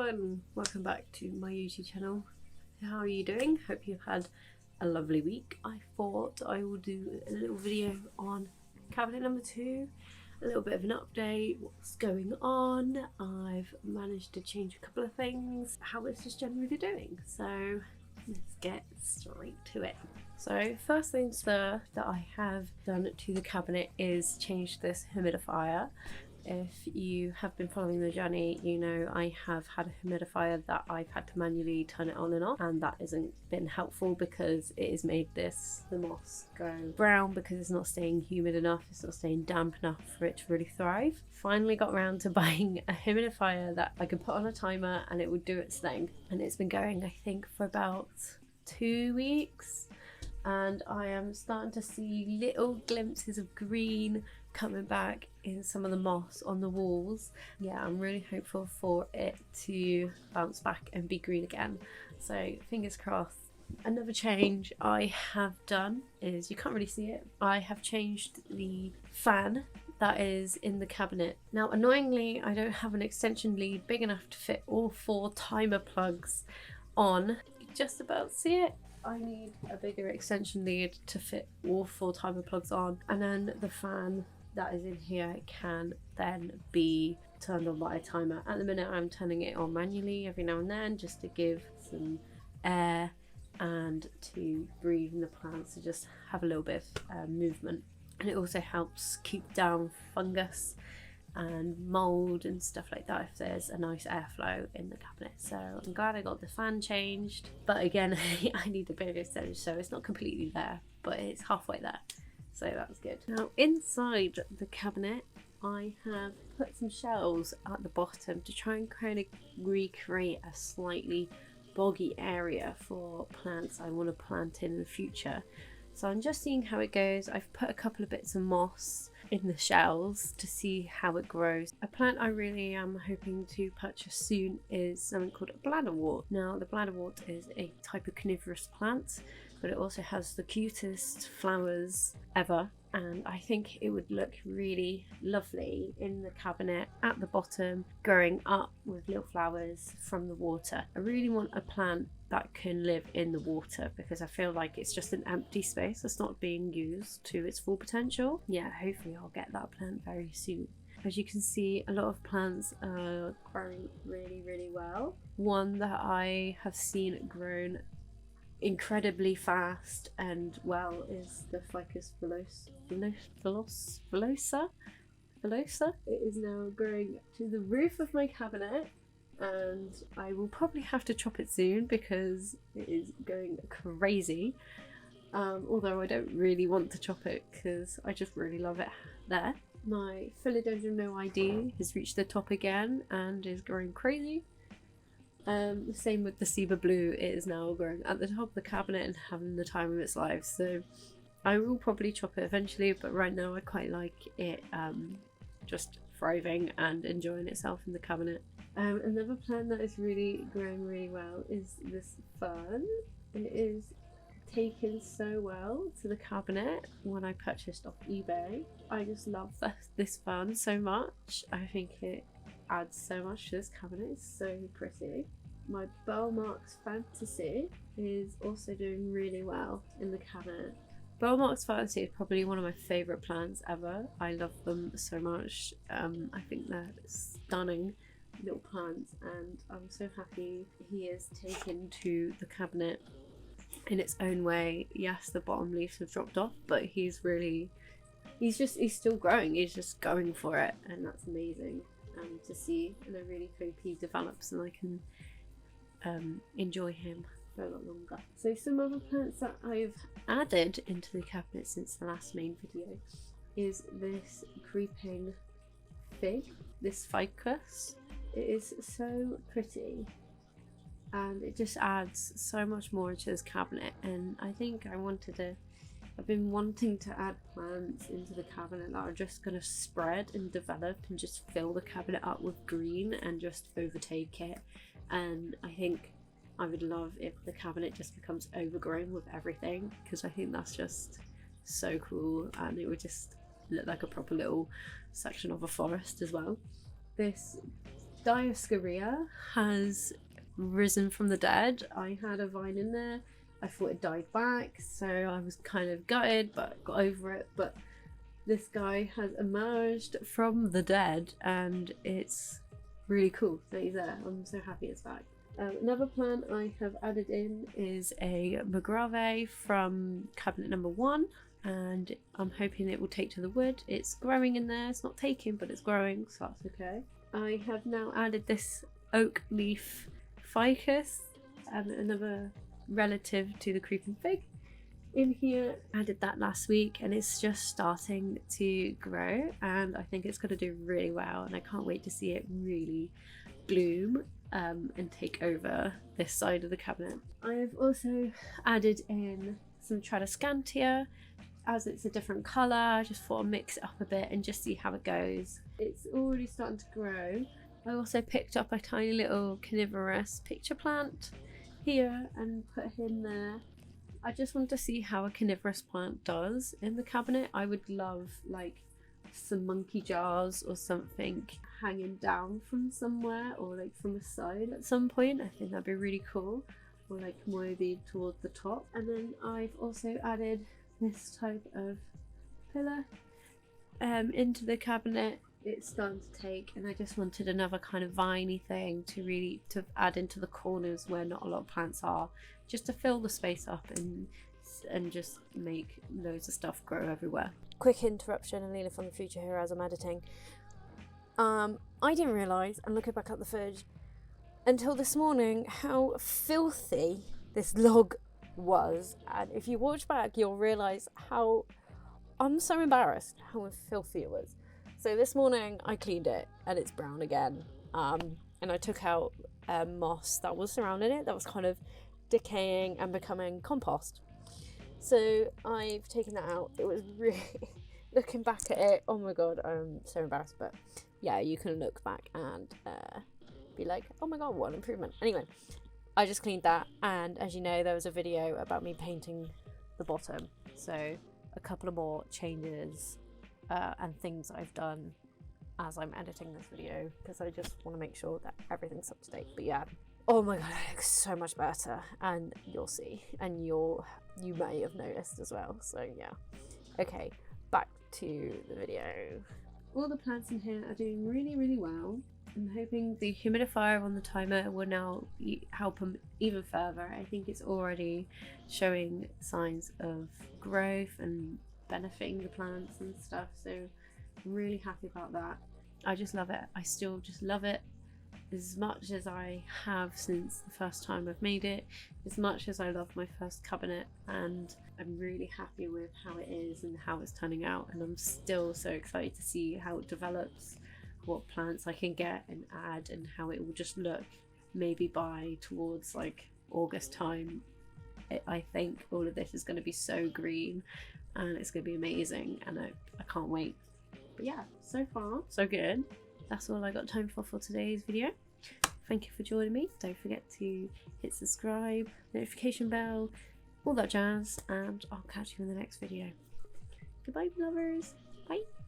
everyone, welcome back to my YouTube channel. How are you doing? Hope you've had a lovely week. I thought I would do a little video on cabinet number 2, a little bit of an update, what's going on. I've managed to change a couple of things, how it's just generally doing. So let's get straight to it. So first things first that I have done to the cabinet is change this humidifier. If you have been following the journey, you know I have had a humidifier that I've had to manually turn it on and off, and that hasn't been helpful because it has made the moss go brown because it's not staying humid enough, it's not staying damp enough for it to really thrive. Finally got around to buying a humidifier that I could put on a timer and it would do its thing, and it's been going I think for about 2 weeks, and I am starting to see little glimpses of green coming back in some of the moss on the walls. Yeah, I'm really hopeful for it to bounce back and be green again, so fingers crossed. Another change I have done is, you can't really see it, I have changed the fan that is in the cabinet. Now annoyingly I don't have an extension lead big enough to fit all 4 timer plugs on. You can just about see it. I need a bigger extension lead to fit all 4 timer plugs on, and then the fan that is in here can then be turned on by a timer. At the minute I'm turning it on manually every now and then just to give some air and to breathe in the plants, to just have a little bit of movement, and it also helps keep down fungus and mold and stuff like that if there's a nice airflow in the cabinet. So I'm glad I got the fan changed, but again I need a bit of extension, so it's not completely there but it's halfway there, so that's good. Now inside the cabinet I have put some shelves at the bottom to try and kind of recreate a slightly boggy area for plants I want to plant in the future. So I'm just seeing how it goes. I've put a couple of bits of moss in the shells to see how it grows. A plant I really am hoping to purchase soon is something called a bladderwort. Now the bladderwort is a type of carnivorous plant, but it also has the cutest flowers ever, and I think it would look really lovely in the cabinet at the bottom, growing up with little flowers from the water. I really want a plant that can live in the water because I feel like it's just an empty space that's not being used to its full potential. Yeah, hopefully I'll get that plant very soon. As you can see, a lot of plants are growing really well. One that I have seen grown incredibly fast and well is the ficus velosa. It is now growing to the roof of my cabinet, and I will probably have to chop it soon because it is going crazy, although I don't really want to chop it because I just really love it there. My philodendron knoe has reached the top again and is growing crazy. The same with the ceiba blue, it is now growing at the top of the cabinet and having the time of its life, so I will probably chop it eventually, but right now I quite like it just thriving and enjoying itself in the cabinet. Another plant that is really growing really well is this fern. It is taken so well to the cabinet when I purchased off eBay. I just love this fern so much. I think it adds so much to this cabinet. It's so pretty. My Bellmark's Fantasy is also doing really well in the cabinet. Bellmark's Fantasy is probably one of my favourite plants ever. I love them so much. I think they're stunning little plants, and I'm so happy he is taken to the cabinet in its own way. Yes, the bottom leaves have dropped off, but he's still growing, he's just going for it, and that's amazing to see, and I really hope he develops and I can enjoy him for a lot longer. So some other plants that I've added into the cabinet since the last main video is this creeping fig, this ficus. It is so pretty and it just adds so much more to this cabinet, and I think I've been wanting to add plants into the cabinet that are just going to spread and develop and just fill the cabinet up with green and just overtake it. And I think I would love if the cabinet just becomes overgrown with everything, because I think that's just so cool and it would just look like a proper little section of a forest as well. This Dioscorea has risen from the dead. I had a vine in there. I thought it died back, so I was kind of gutted, but got over it. But this guy has emerged from the dead, and it's really cool that he's there. I'm so happy it's back. Another plant I have added in is a Magrave from cabinet number 1, and I'm hoping it will take to the wood. It's growing in there. It's not taking, but it's growing, so that's okay. I have now added this oak leaf ficus, another relative to the creeping fig, in here. Added that last week, and it's just starting to grow, and I think it's going to do really well, and I can't wait to see it really bloom and take over this side of the cabinet. I have also added in some Tradescantia. As it's a different colour, I just thought I'd mix it up a bit and just see how it goes. It's already starting to grow. I also picked up a tiny little carnivorous picture plant here and put him there. I just want to see how a carnivorous plant does in the cabinet. I would love like some monkey jars or something hanging down from somewhere, or like from a side at some point. I think that'd be really cool, or like maybe towards the top. And then I've also added this type of pillar into the cabinet. It's starting to take, and I just wanted another kind of viney thing to add into the corners where not a lot of plants are, just to fill the space up and just make loads of stuff grow everywhere. Quick interruption, Alina from the future here as I'm editing. I didn't realise, and looking back at the footage, until this morning how filthy this log was, and if you watch back you'll realise how I'm so embarrassed how filthy it was. So this morning I cleaned it and it's brown again, and I took out moss that was surrounding it that was kind of decaying and becoming compost. So I've taken that out. It was really looking back at it, oh my god, I'm so embarrassed. But yeah, you can look back and be like, oh my god, what an improvement. Anyway, I just cleaned that, and as you know, there was a video about me painting the bottom, so a couple of more changes and things I've done as I'm editing this video, because I just want to make sure that everything's up to date. But yeah, oh my god, it looks so much better, and you'll see, and you may have noticed as well. So yeah, okay, back to the video. All the plants in here are doing really, really well. I'm hoping the humidifier on the timer will now help them even further. I think it's already showing signs of growth and benefiting the plants and stuff, so I'm really happy about that. I just love it. I still just love it as much as I have since the first time I've made it, as much as I love my first cabinet, and I'm really happy with how it is and how it's turning out, and I'm still so excited to see how it develops, what plants I can get and add, and how it will just look maybe by towards like August time. I think all of this is going to be so green and it's going to be amazing, and I can't wait. But yeah, so far so good. That's all I got time for today's video. Thank you for joining me. Don't forget to hit subscribe, notification bell, all that jazz, and I'll catch you in the next video. Goodbye, lovers. Bye.